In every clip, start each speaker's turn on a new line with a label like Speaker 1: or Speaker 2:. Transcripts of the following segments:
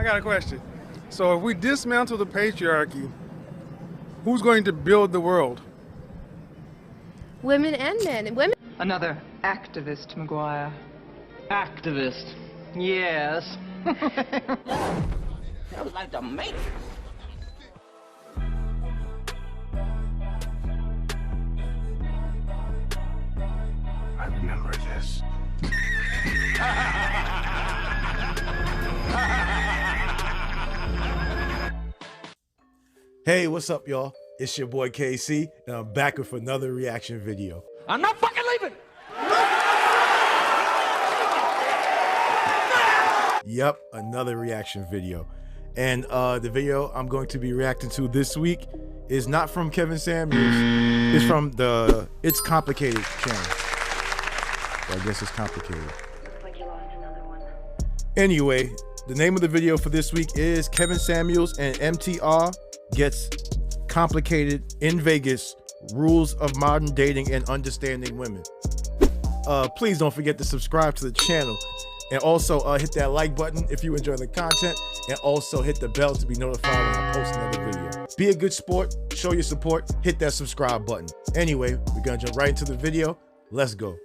Speaker 1: got a question. So if we dismantle the patriarchy, who's going to build the world?
Speaker 2: Women and men. Women.
Speaker 3: Another activist, McGuire.
Speaker 4: Activist. Yes.
Speaker 5: That was like the Matrix.
Speaker 1: I remember this.
Speaker 6: Hey, what's up, y'all? It's your boy KC, and I'm back with another reaction video.
Speaker 5: I'm not fucking leaving.
Speaker 6: Yep, another reaction video. And the video I'm going to be reacting to this week is not from Kevin Samuels. It's from the It's Complicated channel. So I guess it's complicated.
Speaker 7: Looks like you lost another one.
Speaker 6: Anyway, the name of the video for this week is Kevin Samuels and MTR Gets Complicated in Vegas, Rules of Modern Dating and Understanding Women. Please don't forget to subscribe to the channel, and also hit that like button if you enjoy the content, and also hit the bell to be notified when I post another video. Be a good sport, show your support, hit that subscribe button. Anyway, we're gonna jump right into the video. Let's go.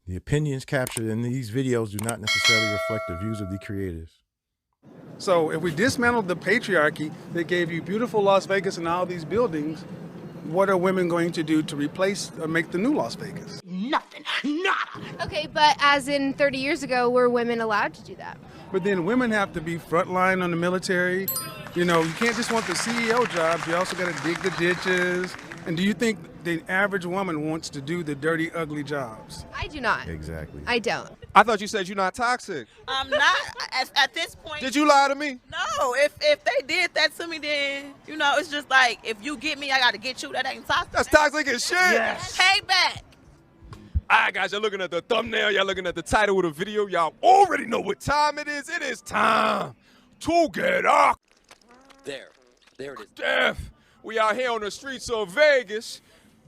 Speaker 6: The opinions captured in these videos do not necessarily reflect the views of the creators.
Speaker 1: So if we dismantled the patriarchy that gave you beautiful Las Vegas and all these buildings, what are women going to do to replace or make the new Las Vegas?
Speaker 5: Nothing. Nada.
Speaker 2: Okay, but as in 30 years ago, were women allowed to do that?
Speaker 1: But then women have to be frontline on the military. You know, you can't just want the CEO jobs. You also got to dig the ditches. And do you think the average woman wants to do the dirty, ugly jobs?
Speaker 2: I do not.
Speaker 6: Exactly.
Speaker 2: I don't.
Speaker 8: I thought you said you're not toxic.
Speaker 9: I'm not at this point.
Speaker 8: Did you lie to me?
Speaker 9: No, if they did that to me, then you know it's just like if you get me, I gotta get you. That ain't toxic.
Speaker 8: That's toxic as shit.
Speaker 9: Yes. Payback.
Speaker 8: All right, guys, y'all looking at the thumbnail. Y'all looking at the title of the video. Y'all already know what time it is. It is time to get up.
Speaker 5: There it is.
Speaker 8: Death. We out here on the streets of Vegas,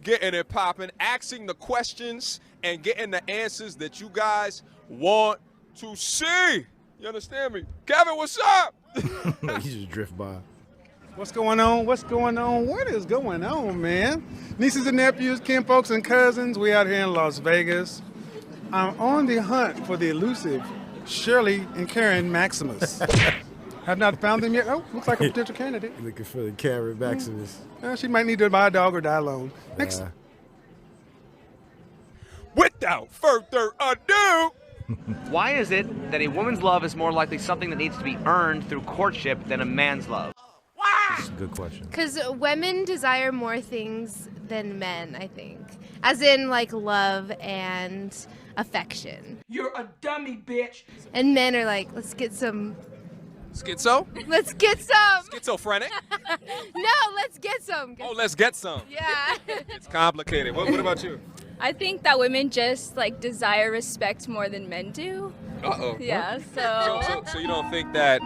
Speaker 8: getting it popping, asking the questions and getting the answers that you guys want to see. You understand me? Kevin, what's up?
Speaker 6: He just drift by.
Speaker 1: What's going on? What's going on? What is going on, man? Nieces and nephews, kinfolks and cousins, we out here in Las Vegas. I'm on the hunt for the elusive Shirley and Karen Maximus. Have not found them yet. Oh, looks like a potential candidate.
Speaker 6: Looking for the Karen Maximus.
Speaker 1: She might need to buy a dog or die alone. Next.
Speaker 8: Without further ado.
Speaker 4: Why is it that a woman's love is more likely something that needs to be earned through courtship than a man's love?
Speaker 6: That's a good question.
Speaker 2: Because women desire more things than men, I think. As in, like, love and affection.
Speaker 5: You're a dummy, bitch.
Speaker 2: And men are like, let's get some...
Speaker 8: Schizo?
Speaker 2: Let's get some!
Speaker 8: Schizophrenic?
Speaker 2: No, let's get some!
Speaker 8: Oh, let's get some.
Speaker 2: Yeah.
Speaker 8: It's complicated. What about you?
Speaker 10: I think that women just like desire respect more than men do.
Speaker 8: Uh-oh.
Speaker 10: Yeah,
Speaker 8: So you don't think that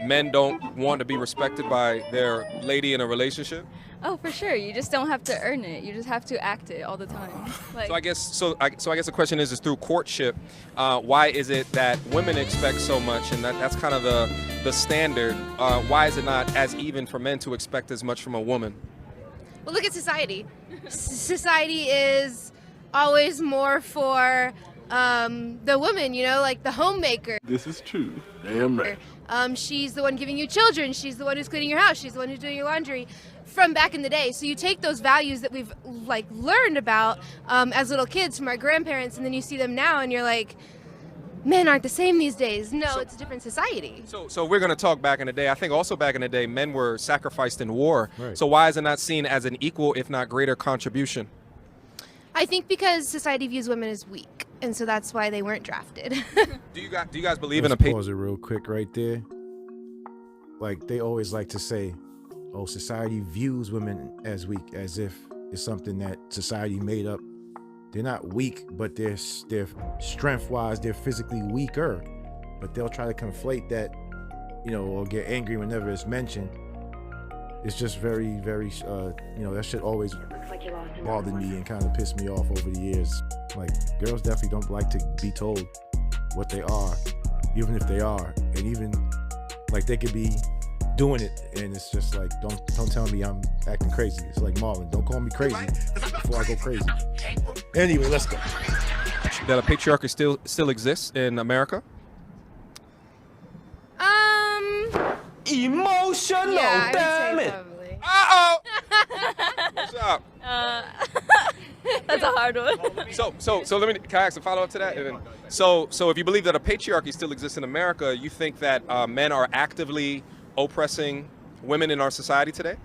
Speaker 8: men don't want to be respected by their lady in a relationship?
Speaker 10: Oh, for sure. You just don't have to earn it. You just have to act it all the time. Like,
Speaker 8: So I guess the question is through courtship, why is it that women expect so much, and that's kind of the standard? Why is it not as even for men to expect as much from a woman?
Speaker 2: Well, look at society. Society is always more for the woman, you know, like the homemaker.
Speaker 1: This is true. Damn right.
Speaker 2: She's the one giving you children. She's the one who's cleaning your house. She's the one who's doing your laundry. From back in the day. So you take those values that we've like learned about as little kids from our grandparents, and then you see them now and you're like, men aren't the same these days. No, it's a different society.
Speaker 8: So we're going to talk back in the day. I think also back in the day, men were sacrificed in war.
Speaker 6: Right.
Speaker 8: So why is it not seen as an equal, if not greater, contribution?
Speaker 2: I think because society views women as weak, and so that's why they weren't drafted.
Speaker 8: Do you guys believe
Speaker 6: Let's
Speaker 8: in a
Speaker 6: pause it real quick right there. Like, they always like to say, oh, society views women as weak, as if it's something that society made up. They're not weak, but they're strength-wise, they're physically weaker. But they'll try to conflate that, you know, or get angry whenever it's mentioned. It's just very, very, you know, that shit always bothered me and kind of pissed me off over the years. Like, girls definitely don't like to be told what they are even if they are, and even like they could be doing it, and it's just like, don't tell me I'm acting crazy. It's like, Marlon, don't call me crazy before I go crazy. Anyway, let's go.
Speaker 8: That a patriarchy still exists in America?
Speaker 5: Emotional,
Speaker 2: Yeah,
Speaker 5: damn
Speaker 2: I would say
Speaker 5: it.
Speaker 2: probably.
Speaker 8: Uh-oh! What's up?
Speaker 10: That's a hard one.
Speaker 8: So let me, can I ask a follow-up to that? And then, so if you believe that a patriarchy still exists in America, you think that men are actively oppressing women in our society today?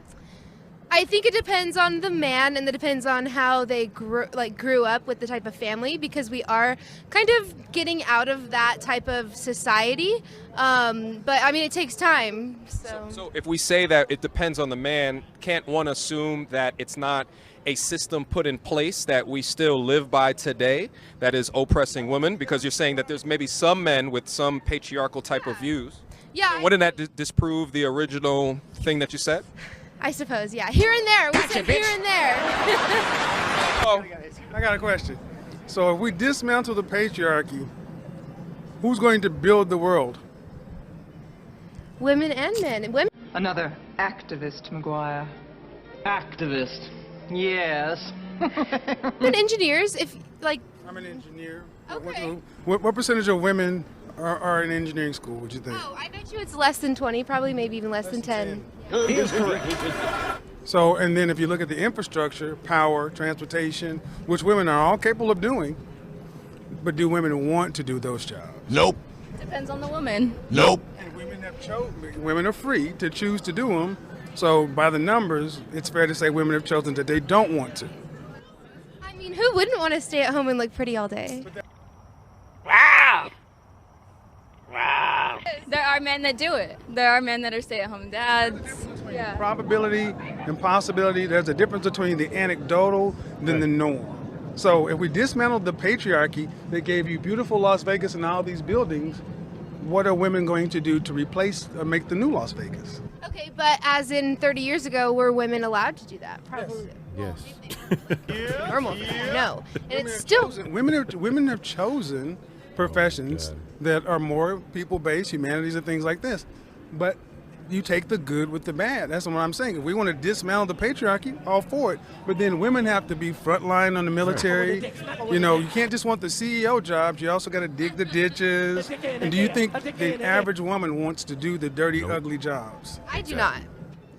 Speaker 2: I think it depends on the man, and it depends on how they grew up with the type of family, because we are kind of getting out of that type of society. But I mean, it takes time.
Speaker 8: So if we say that it depends on the man, can't one assume that it's not a system put in place that we still live by today that is oppressing women? Because you're saying that there's maybe some men with some patriarchal type of views.
Speaker 2: Yeah.
Speaker 8: Wouldn't that disprove the original thing that you said?
Speaker 2: I suppose, yeah. Here and there. We said here and there.
Speaker 1: Oh, I got a question. So if we dismantle the patriarchy, who's going to build the world?
Speaker 2: Women and men. Women.
Speaker 3: Another activist, McGuire.
Speaker 5: Activist. Yes.
Speaker 2: And engineers, if like.
Speaker 1: I'm an engineer.
Speaker 2: Okay.
Speaker 1: What percentage of women are in engineering school, would you think?
Speaker 2: Oh, I bet you it's less than 20, probably maybe even less than 10.
Speaker 5: He is correct.
Speaker 1: So, and then if you look at the infrastructure, power, transportation, which women are all capable of doing, but do women want to do those jobs?
Speaker 6: Nope.
Speaker 10: Depends on the woman.
Speaker 6: Nope.
Speaker 1: And women are free to choose to do them. So by the numbers, it's fair to say women have chosen that they don't want to.
Speaker 2: I mean, who wouldn't want to stay at home and look pretty all day?
Speaker 5: Wow. Wow.
Speaker 10: There are men that do it. There are men that are stay-at-home dads. Yeah.
Speaker 1: Probability and possibility, there's a difference between the anecdotal than the norm. So if we dismantle the patriarchy that gave you beautiful Las Vegas and all these buildings, what are women going to do to replace or make the new Las Vegas?
Speaker 2: Okay, but as in 30 years ago, were women allowed to do that? Probably.
Speaker 6: Yes.
Speaker 2: Normal. No. And it's still.
Speaker 1: Women have chosen professions that are more people-based, humanities and things like this. But you take the good with the bad. That's what I'm saying. If we want to dismantle the patriarchy, all for it. But then women have to be frontline on the military. You know, you can't just want the CEO jobs. You also got to dig the ditches. And do you think the average woman wants to do the dirty, ugly jobs?
Speaker 2: I do not.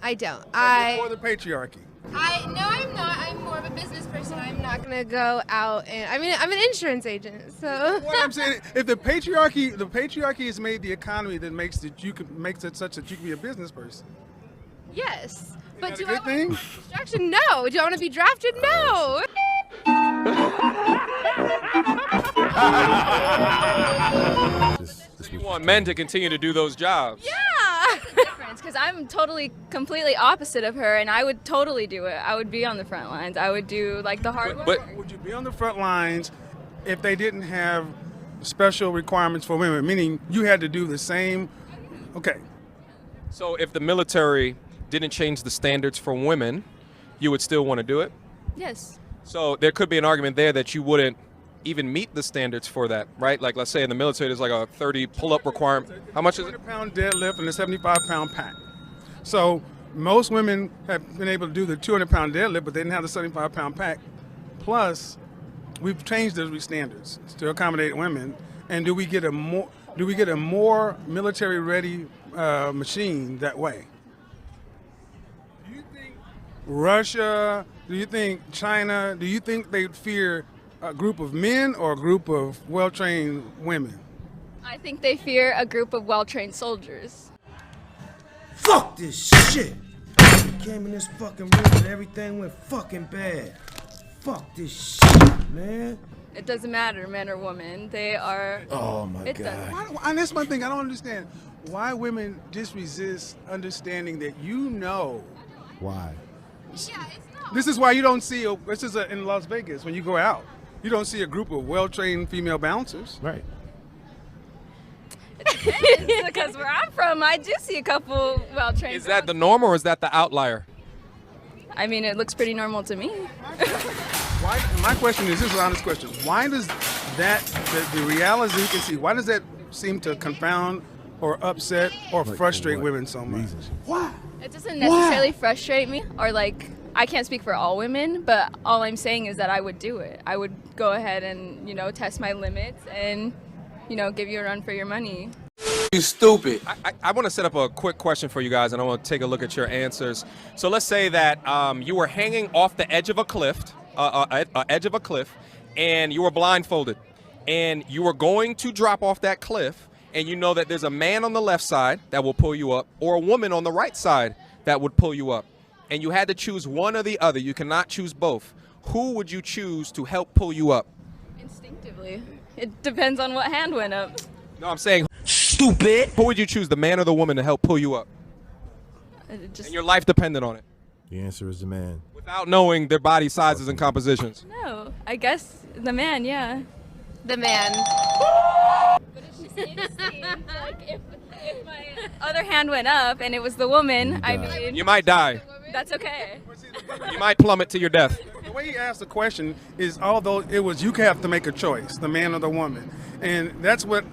Speaker 2: I don't.
Speaker 1: For the patriarchy.
Speaker 2: No, I'm not. I'm more of a business person. I'm not gonna go out and. I mean, I'm an insurance agent, so.
Speaker 1: What I'm saying, if the patriarchy has made the economy that makes it such that you can be a business person.
Speaker 2: Yes, but do
Speaker 1: a good thing?
Speaker 2: Distraction? No. Do I want to be drafted? No.
Speaker 8: You want men to continue to do those jobs?
Speaker 10: Yeah. Because I'm completely opposite of her, and I would totally do it. I would be on the front lines. I would do like the hard work.
Speaker 1: But would you be on the front lines if they didn't have special requirements for women? Meaning you had to do the same. Okay.
Speaker 8: So if the military didn't change the standards for women, you would still want to do it?
Speaker 10: Yes.
Speaker 8: So there could be an argument there that you wouldn't even meet the standards for that, right? Like, let's say in the military, there's like a 30 pull-up requirement. How much is it?
Speaker 1: 200-pound deadlift and a 75-pound pack. So most women have been able to do the 200-pound deadlift, but they didn't have the 75-pound pack. Plus, we've changed those standards to accommodate women. And do we get a more military-ready machine that way? Do you think Russia? Do you think China? Do you think they'd fear a group of men or a group of well-trained women?
Speaker 10: I think they fear a group of well-trained soldiers.
Speaker 11: Fuck this shit! I came in this fucking room and everything went fucking bad. Fuck this shit, man.
Speaker 10: It doesn't matter, men or women. They are.
Speaker 6: Oh my God.
Speaker 1: And that's my thing. I don't understand why women just resist understanding that
Speaker 6: Why?
Speaker 1: This is why you don't see in Las Vegas when you go out. You don't see a group of well-trained female bouncers.
Speaker 6: Right.
Speaker 10: Because where I'm from, I do see a couple well-trained.
Speaker 8: Is that the norm or is that the outlier?
Speaker 10: I mean, it looks pretty normal to me.
Speaker 1: My question is, this is an honest question. Why does the reality you can see, why does that seem to confound or upset or
Speaker 6: Like,
Speaker 1: frustrate
Speaker 6: for what
Speaker 1: women so much?
Speaker 6: reasons?
Speaker 10: It doesn't necessarily frustrate me, or like, I can't speak for all women, but all I'm saying is that I would do it. I would go ahead and, you know, test my limits and, you know, give you a run for your money.
Speaker 8: You stupid. I want to set up a quick question for you guys, and I want to take a look at your answers. So let's say that you were hanging off the edge of a cliff, and you were blindfolded, and you were going to drop off that cliff, and you know that there's a man on the left side that will pull you up, or a woman on the right side that would pull you up, and you had to choose one or the other. You cannot choose both. Who would you choose to help pull you up?
Speaker 10: Instinctively. It depends on what hand went up.
Speaker 8: No, I'm saying stupid. Who would you choose, the man or the woman, to help pull you up? And your life depended on it.
Speaker 6: The answer is the man.
Speaker 8: Without knowing their body sizes and compositions.
Speaker 10: No, I guess the man, yeah.
Speaker 2: The man.
Speaker 10: But it's just instinct. Like, if my other hand went up and it was the woman, I mean,
Speaker 8: You might die.
Speaker 10: that's okay.
Speaker 8: You might plummet to your death.
Speaker 1: The way he asked the question is, although it was you have to make a choice, the man or the woman. And that's what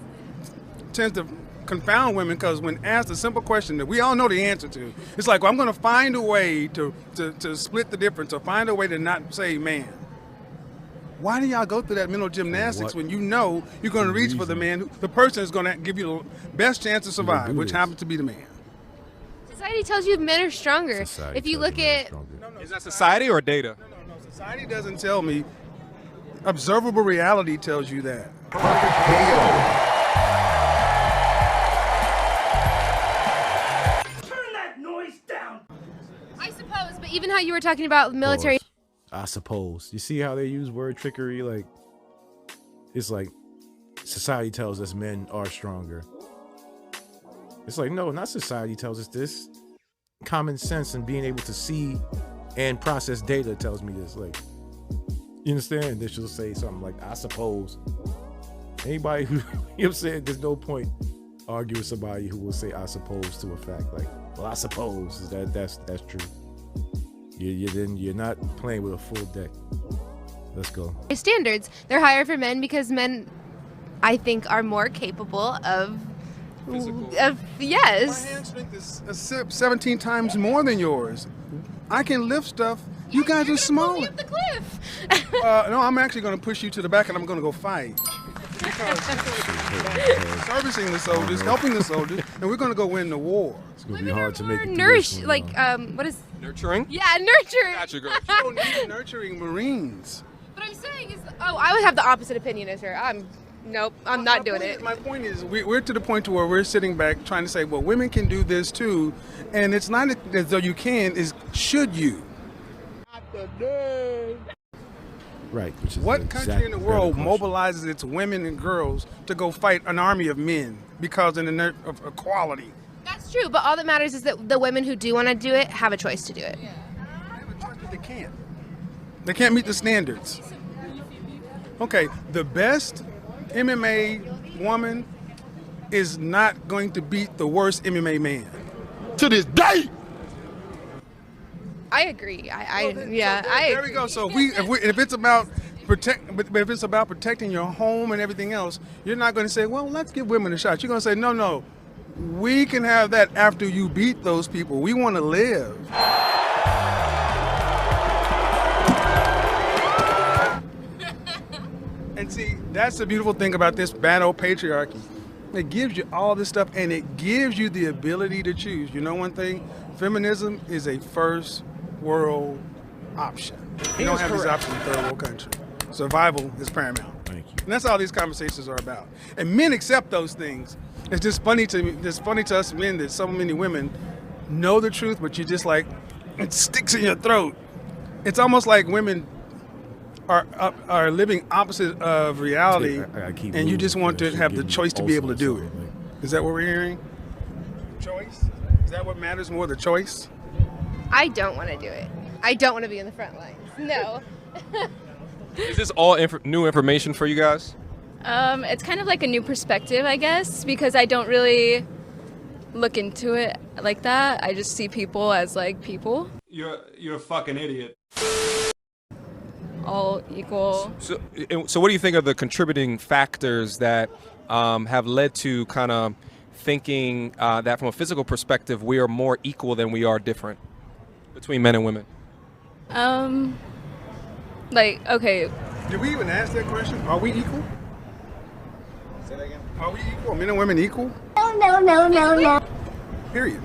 Speaker 1: tends to confound women, because when asked a simple question that we all know the answer to, it's like, well, I'm going to find a way to split the difference, or find a way to not say man. Why do y'all go through that mental gymnastics when you know you're going to reach for the man, the person is going to give you the best chance to survive, which happens to be the man?
Speaker 2: Society tells you men are stronger.
Speaker 6: Society
Speaker 2: If you
Speaker 6: tells
Speaker 2: look
Speaker 6: men are
Speaker 2: at,
Speaker 6: stronger.
Speaker 8: Is that society or data?
Speaker 1: No, society doesn't tell me. Observable reality tells you that.
Speaker 11: Turn that noise down.
Speaker 2: I suppose, but even how you were talking about military.
Speaker 6: Pause. I suppose. You see how they use word trickery? Like, it's like society tells us men are stronger. It's like, no, not society tells us this. Common sense and being able to see and process data tells me this. Like, you understand? They should say something like, I suppose. Anybody who, you know what I'm saying? There's no point arguing with somebody who will say, I suppose, to a fact. Like, well, I suppose that's true. You're not playing with a full deck. Let's go.
Speaker 2: Standards. They're higher for men because men, I think, are more capable of yes.
Speaker 1: My hand strength is 17 times more than yours. I can lift stuff. You guys are smaller.
Speaker 2: Pull me up the cliff.
Speaker 1: No, I'm actually going to push you to the back, and I'm going to go fight. Because servicing the soldiers, helping the soldiers, and we're going to go win the war.
Speaker 6: It's going to be hard to make it
Speaker 2: Nourish, like what is?
Speaker 8: Nurturing?
Speaker 2: Yeah, nurturing.
Speaker 8: Gotcha, girl.
Speaker 1: You don't need nurturing Marines.
Speaker 2: What I'm saying is, I would have the opposite opinion as her. Nope, I'm not doing it.
Speaker 1: My point is, we're to the point to where we're sitting back trying to say, well, women can do this too, and it's not as though you can, is should you?
Speaker 6: Right. Which is
Speaker 1: What country in the world mobilizes its women and girls to go fight an army of men because of equality?
Speaker 2: That's true, but all that matters is that the women who do want to do it have a choice to do it.
Speaker 1: They have a choice, but they can't. They can't meet the standards. Okay, the best MMA woman is not going to beat the worst MMA man. To this day.
Speaker 2: I agree.
Speaker 1: There we go. So if it's about protecting your home and everything else, you're not going to say, well, let's give women a shot. You're going to say, no, we can have that after you beat those people. We want to live. And see, that's the beautiful thing about this bad old patriarchy. It gives you all this stuff, and it gives you the ability to choose. You know one thing? Feminism is a first world option. You don't have these options in third world country. Survival is paramount.
Speaker 6: Thank you.
Speaker 1: And that's all these conversations are about. And men accept those things. It's just funny to me. It's funny to us men that so many women know the truth, but you just like, it sticks in your throat. It's almost like women are living opposite of reality, and you just want to have the choice to be able to do it. Is that what we're hearing? Choice? Is that what matters more, the choice?
Speaker 2: I don't want to do it. I don't want to be in the front lines. No.
Speaker 8: Is this all new information for you guys?
Speaker 10: It's kind of like a new perspective, I guess, because I don't really look into it like that. I just see people as like people.
Speaker 12: You're a fucking idiot.
Speaker 10: All equal.
Speaker 8: So what do you think are the contributing factors that
Speaker 13: have led to kind of thinking that from a physical perspective, we are more equal than we are different between men and women?
Speaker 10: Like, okay.
Speaker 1: Did we even ask that question? Are we equal? Say that again. Are we equal? Men and women equal?
Speaker 2: No.
Speaker 1: Period.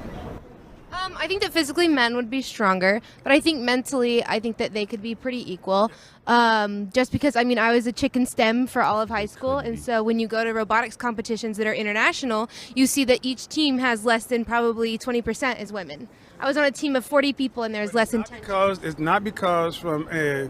Speaker 2: I think that physically men would be stronger, but I think mentally, I think that they could be pretty equal. Just because, I mean, I was a chicken STEM for all of high school, and so when you go to robotics competitions that are international, you see that each team has less than probably 20% as women. I was on a team of 40 people, and there's less than 10.
Speaker 1: It's not because from a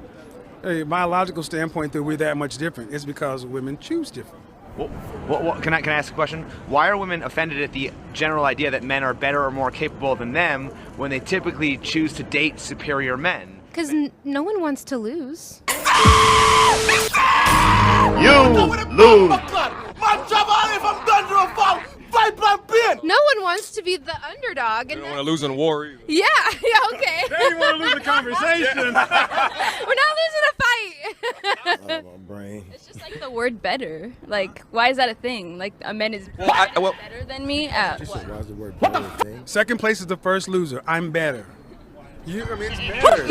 Speaker 1: biological standpoint that we're that much different. It's because women choose different.
Speaker 4: Can I ask a question? Why are women offended at the general idea that men are better or more capable than them when they typically choose to date superior men?
Speaker 2: Because no one wants to lose.
Speaker 14: You lose.
Speaker 2: No one wants to be the underdog.
Speaker 13: You don't want to lose in war either.
Speaker 2: Yeah, okay.
Speaker 1: They didn't want to lose the conversation.
Speaker 2: We're not losing a fight.
Speaker 6: My brain.
Speaker 10: It's just like the word better. Like, why is that a thing? Like, a man is better than me at what?
Speaker 6: Why is the word better a thing?
Speaker 1: Second place is the first loser. I'm better. It's better.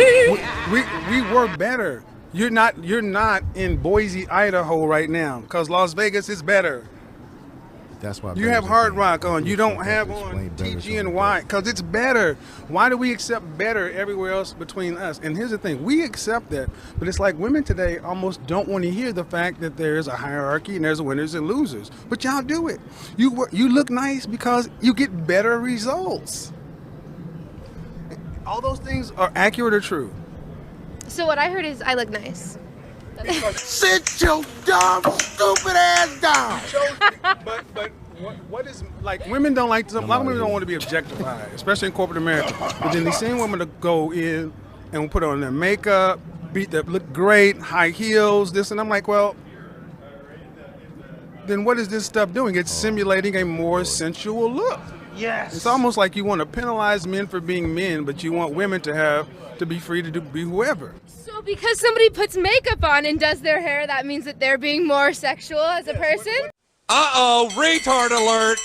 Speaker 1: we were better. You're not in Boise, Idaho right now because Las Vegas is better.
Speaker 6: That's why
Speaker 1: you have Hard Rock on. You don't have on TG and Y because it's better. Why do we accept better everywhere else between us? And here's the thing: we accept that, but it's like women today almost don't want to hear the fact that there's a hierarchy and there's winners and losers. But y'all do it. You look nice because you get better results. All those things are accurate or true.
Speaker 2: So what I heard is I look nice.
Speaker 14: Sit your dumb, stupid ass down.
Speaker 1: But what is, like, women don't like, a lot of women don't want to be objectified, especially in corporate America. But then these same women to go in and put on their makeup, look great, high heels, this, and I'm like, well, then what is this stuff doing? It's simulating a more sensual look.
Speaker 14: Yes.
Speaker 1: It's almost like you want to penalize men for being men, but you want women to be free to be whoever.
Speaker 2: So because somebody puts makeup on and does their hair, that means that they're being more sexual as a person?
Speaker 12: Uh-oh, retard alert.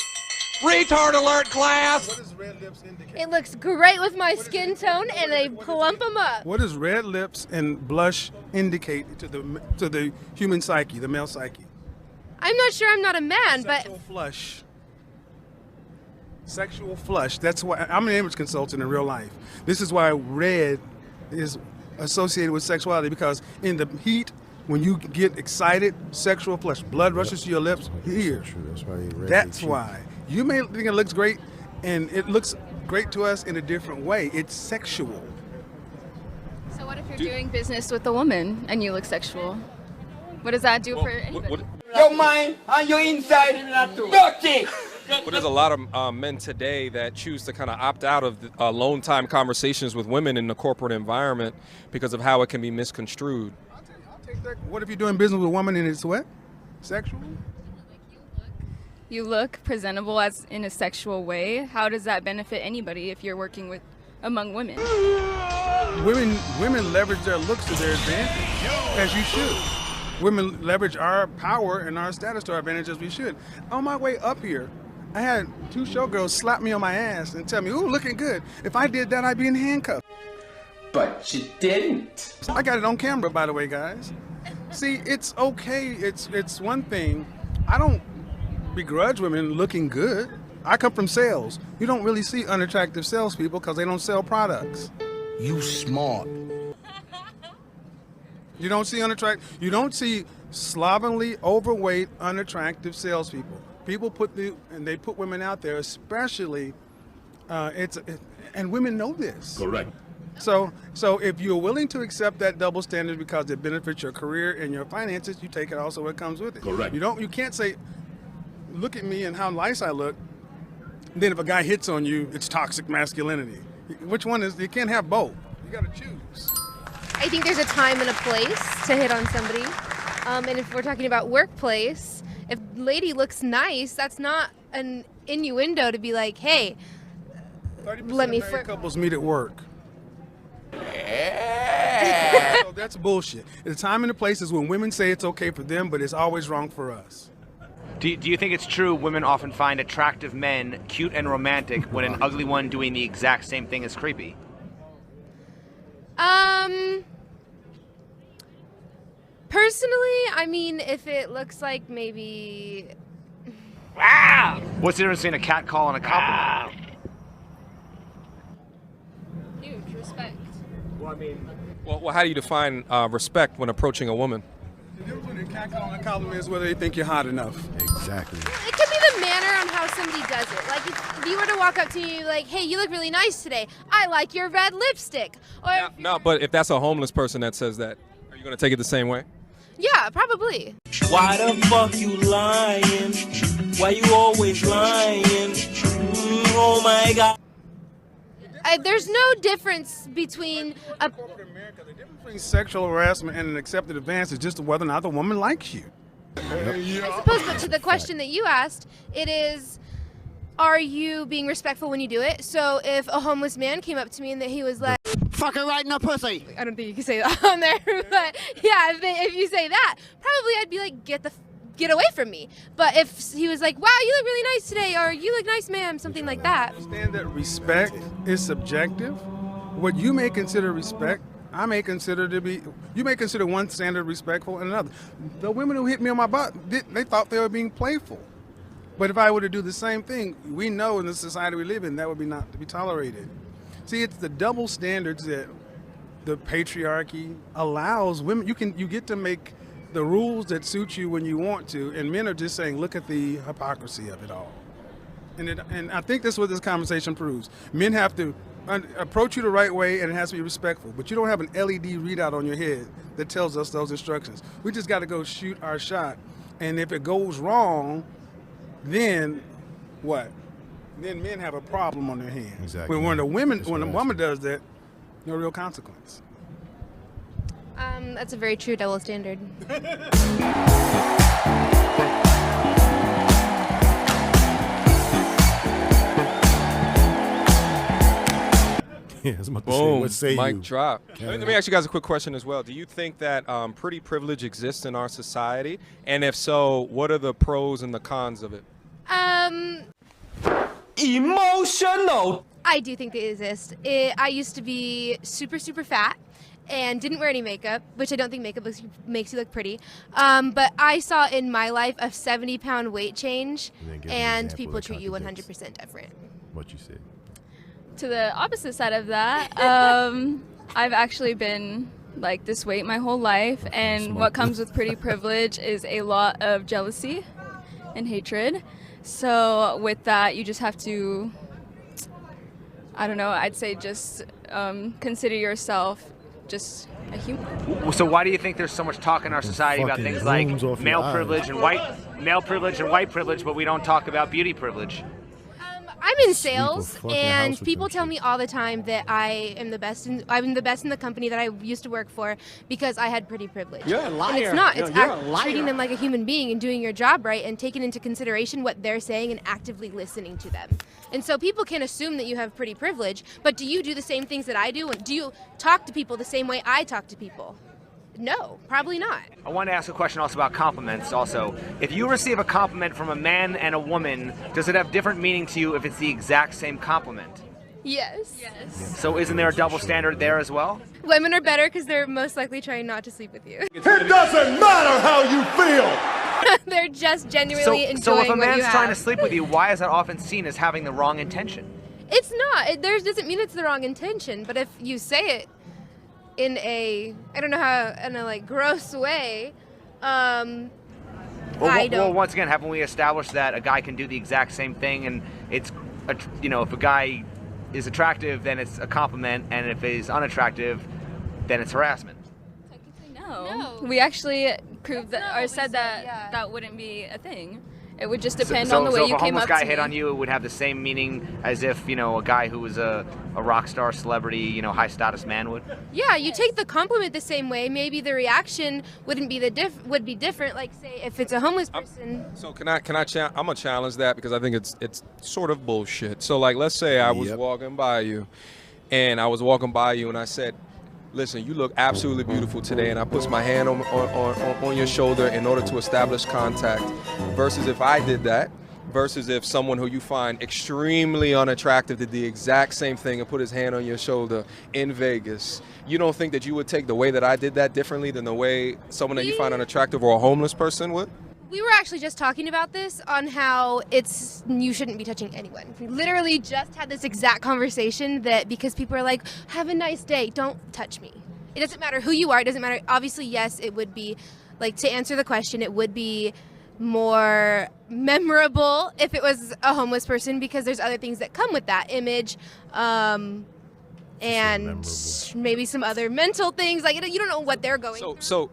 Speaker 12: Retard alert, class.
Speaker 1: What does red lips indicate?
Speaker 2: It looks great with my skin tone, and they plump them up.
Speaker 1: What does red lips and blush indicate to the human psyche, the male psyche?
Speaker 2: I'm not sure, I'm not a man,
Speaker 1: Sexual flush. Sexual flush. That's why I'm an image consultant in real life. This is why red is associated with sexuality, because in the heat, when you get excited, sexual flush, blood rushes to your lips here. That's why. You may think it looks great, and it looks great to us in a different way. It's sexual.
Speaker 10: So what if you're doing business with a woman and you look sexual? What does that do for anybody?
Speaker 14: Your mind and your inside, dirty.
Speaker 13: But there's a lot of men today that choose to kind of opt out of alone time conversations with women in the corporate environment because of how it can be misconstrued.
Speaker 1: I'll take that. What if you're doing business with a woman and it's what? Sexual?
Speaker 10: You look presentable as in a sexual way. How does that benefit anybody if you're working among women?
Speaker 1: Women leverage their looks to their advantage, as you should. Women leverage our power and our status to our advantage, as we should. On my way up here, I had 2 showgirls slap me on my ass and tell me, "Ooh, looking good." If I did that, I'd be in handcuffs.
Speaker 14: But you didn't.
Speaker 1: I got it on camera, by the way, guys. See, it's okay. It's one thing. I don't begrudge women looking good. I come from sales. You don't really see unattractive salespeople because they don't sell products.
Speaker 14: You smart.
Speaker 1: You don't see slovenly, overweight, unattractive salespeople. People put women out there, especially, and women know this.
Speaker 14: Correct.
Speaker 1: So if you're willing to accept that double standard because it benefits your career and your finances, you take it also what comes with it.
Speaker 14: Correct.
Speaker 1: You can't say, "Look at me and how nice I look." Then if a guy hits on you, it's toxic masculinity. Which one is? You can't have both. You got to choose.
Speaker 2: I think there's a time and a place to hit on somebody. And if we're talking about workplace, if lady looks nice, that's not an innuendo to be like, "Hey, let me."
Speaker 1: Couples meet at work. So that's bullshit. The time and the place is when women say it's okay for them, but it's always wrong for us.
Speaker 4: Do you think it's true women often find attractive men cute and romantic when an ugly one doing the exact same thing is creepy?
Speaker 2: Personally, I mean, if it looks like maybe...
Speaker 4: What's the difference between a cat call and a compliment?
Speaker 10: Huge respect.
Speaker 13: Well, I mean, well, how do you define respect when approaching a woman?
Speaker 1: The difference between a cat call and a compliment is whether they think you're hot enough.
Speaker 6: Exactly.
Speaker 2: It could be the manner on how somebody does it. Like if you were to walk up to me like, hey, you look really nice today. I like your red lipstick. Or
Speaker 13: No, but if that's a homeless person that says that, are you going to take it the same way?
Speaker 2: yeah, probably.
Speaker 14: Why the fuck you lying? Why you always lying? Oh my God.
Speaker 2: There's no difference between a...
Speaker 1: Between sexual harassment and an accepted advance is just whether or not the woman likes you.
Speaker 2: I suppose, but to the question that you asked, it is, are you being respectful when you do it? So if a homeless man came up to me and that he was like,
Speaker 14: fuck her right in the pussy.
Speaker 2: I don't think you can say that on there, but yeah, if you say that, probably I'd be like, get away from me. But if he was like, wow, you look really nice today, or you look nice, ma'am, something like that.
Speaker 1: Understand that respect is subjective. What you may consider respect, I may consider to be, you may consider one standard respectful and another. The women who hit me on my butt, they thought they were being playful. But if I were to do the same thing, we know in the society we live in, that would be not to be tolerated. See, it's the double standards that the patriarchy allows women. You get to make the rules that suit you when you want to, and men are just saying, look at the hypocrisy of it all. And I think that's what this conversation proves. Men have to approach you the right way, and it has to be respectful. But you don't have an LED readout on your head that tells us those instructions. We just got to go shoot our shot. And if it goes wrong, then what? Then men have a problem on their hands.
Speaker 6: Exactly.
Speaker 1: When a woman does that, no real consequence.
Speaker 2: That's a very true double standard.
Speaker 6: Yeah, I was about to
Speaker 13: Boom.
Speaker 6: say, what say
Speaker 13: Mic
Speaker 6: you?
Speaker 13: drop. Let me ask you guys a quick question as well. Do you think that pretty privilege exists in our society? And if so, what are the pros and the cons of it?
Speaker 14: Emotional.
Speaker 2: I do think they exist. I used to be super, super fat and didn't wear any makeup, which I don't think makeup makes you look pretty. But I saw in my life a 70-pound weight change, and people treat you 100% different.
Speaker 6: What you said.
Speaker 10: To the opposite side of that, I've actually been like this weight my whole life, and what comes with pretty privilege is a lot of jealousy and hatred. So with that, you just have to, I don't know, I'd say just consider yourself just a human.
Speaker 4: So why do you think there's so much talk in our society about things like male privilege and white privilege, but we don't talk about beauty privilege?
Speaker 2: I'm in sales, and people tell me all the time that I am the best. I'm the best in the company that I used to work for because I had pretty privilege.
Speaker 14: You're a liar.
Speaker 2: And it's not. It's
Speaker 14: You're a liar.
Speaker 2: treating them like a human being and doing your job right and taking into consideration what they're saying and actively listening to them. And so people can assume that you have pretty privilege, but do you do the same things that I do? And do you talk to people the same way I talk to people? No, probably not.
Speaker 4: I want to ask a question also about compliments also. If you receive a compliment from a man and a woman, does it have different meaning to you if it's the exact same compliment?
Speaker 2: Yes. Yes.
Speaker 4: So isn't there a double standard there as well?
Speaker 2: Women are better because they're most likely trying not to sleep with you.
Speaker 15: It doesn't matter how you feel.
Speaker 2: They're just genuinely enjoying
Speaker 4: So if a
Speaker 2: what you
Speaker 4: man's
Speaker 2: have.
Speaker 4: trying to sleep with you, why is that often seen as having the wrong intention?
Speaker 2: It's not. It doesn't mean it's the wrong intention, but if you say it in a, I don't know how, in a like gross way, I don't.
Speaker 4: Well, once again, haven't we established that a guy can do the exact same thing, and it's, if a guy is attractive, then it's a compliment, and if he's unattractive, then it's harassment.
Speaker 10: No. We actually proved that, or said that that wouldn't be a thing. It would just depend on the way you came up to me.
Speaker 4: So if a homeless guy hit on you, it would have the same meaning as if, a guy who was a rock star, celebrity, high status man would?
Speaker 2: Yeah, you take the compliment the same way. Maybe the reaction wouldn't be would be different. Like say if it's a homeless person.
Speaker 13: So I'm gonna challenge that because I think it's sort of bullshit. So like let's say I was walking by you, and I said, listen, you look absolutely beautiful today, and I put my hand on your shoulder in order to establish contact, versus if I did that, versus if someone who you find extremely unattractive did the exact same thing and put his hand on your shoulder in Vegas. You don't think that you would take the way that I did that differently than the way someone that you find unattractive or a homeless person would?
Speaker 2: We were actually just talking about this on how you shouldn't be touching anyone. We literally just had this exact conversation that because people are like, have a nice day, don't touch me. It doesn't matter who you are, it doesn't matter. Obviously, yes, it would be, like, to answer the question, it would be more memorable if it was a homeless person because there's other things that come with that image. And maybe some other mental things, like you don't know what they're going through.
Speaker 13: So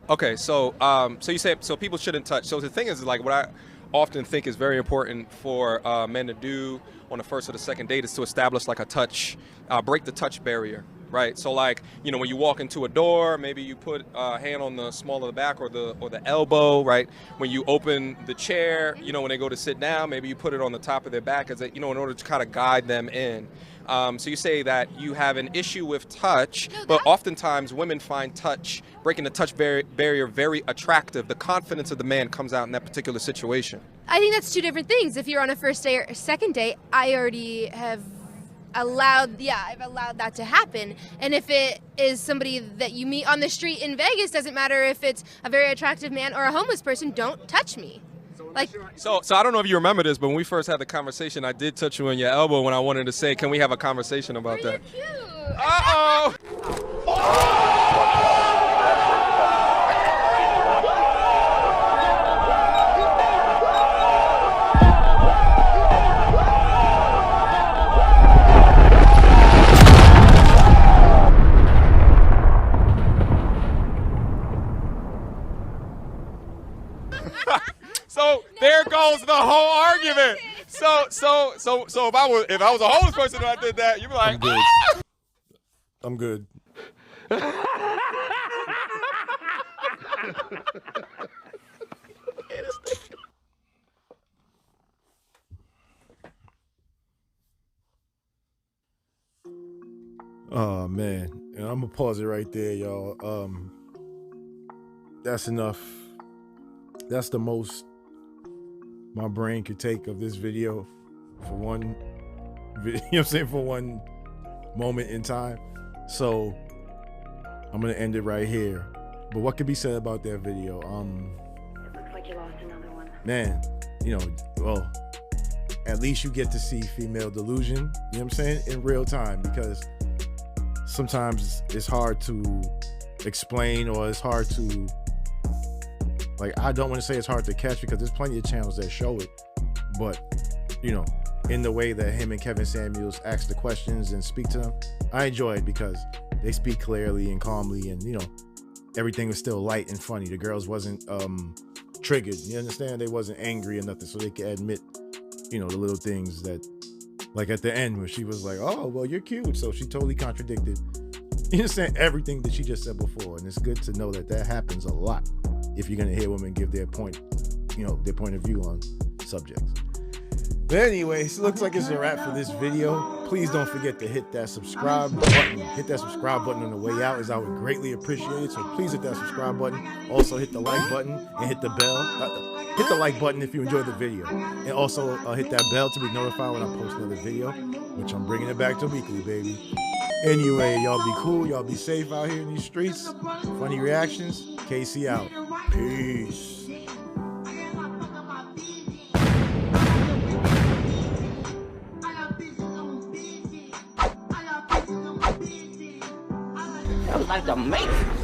Speaker 13: you say so people shouldn't touch. So the thing is, like, what I often think is very important for men to do on the first or the second date is to establish like a touch, break the touch barrier, right? So like, when you walk into a door, maybe you put a hand on the small of the back or the elbow, right? When you open the chair, when they go to sit down, maybe you put it on the top of their back, as in order to kind of guide them in. So you say that you have an issue with touch, but oftentimes women find breaking the touch barrier very attractive. The confidence of the man comes out in that particular situation.
Speaker 2: I think that's two different things. If you're on a first date or a second date, I already have allowed that to happen. And if it is somebody that you meet on the street in Vegas, doesn't matter if it's a very attractive man or a homeless person, don't touch me.
Speaker 13: So I don't know if you remember this, but when we first had the conversation, I did touch you on your elbow when I wanted to say, can we have a conversation about that?
Speaker 2: Cute.
Speaker 13: Uh-oh! So there goes the whole argument. So if I was a homeless person and I did that, you'd be like,
Speaker 6: I'm good. Oh man, and I'm gonna pause it right there, y'all. That's enough. That's the most my brain could take of this video for one video, for one moment in time. So I'm gonna end it right here. But what could be said about that video?
Speaker 7: Looks like you lost another one.
Speaker 6: Man, well, at least you get to see female delusion, you know what I'm saying, in real time, because sometimes it's hard to explain, or it's hard to, like, I don't want to say it's hard to catch because there's plenty of channels that show it, but in the way that him and Kevin Samuels ask the questions and speak to them, I enjoy it because they speak clearly and calmly, and everything was still light and funny. The girls wasn't triggered, you understand? They wasn't angry or nothing, so they could admit the little things that, like at the end where she was like, oh well, you're cute, so she totally contradicted, you understand, everything that she just said before. And it's good to know that happens a lot if you're gonna hear women give their point of view on subjects. But anyways, it looks like it's a wrap for this video. Please don't forget to hit that subscribe button. Hit that subscribe button on the way out, as I would greatly appreciate it. So please hit that subscribe button. Also hit the like button and hit the bell. Hit the like button if you enjoyed the video. And also hit that bell to be notified when I post another video, which I'm bringing it back to weekly, baby. Anyway, y'all be cool. Y'all be safe out here in these streets. Funny reactions. KC out. Peace.
Speaker 5: Like the Matrix.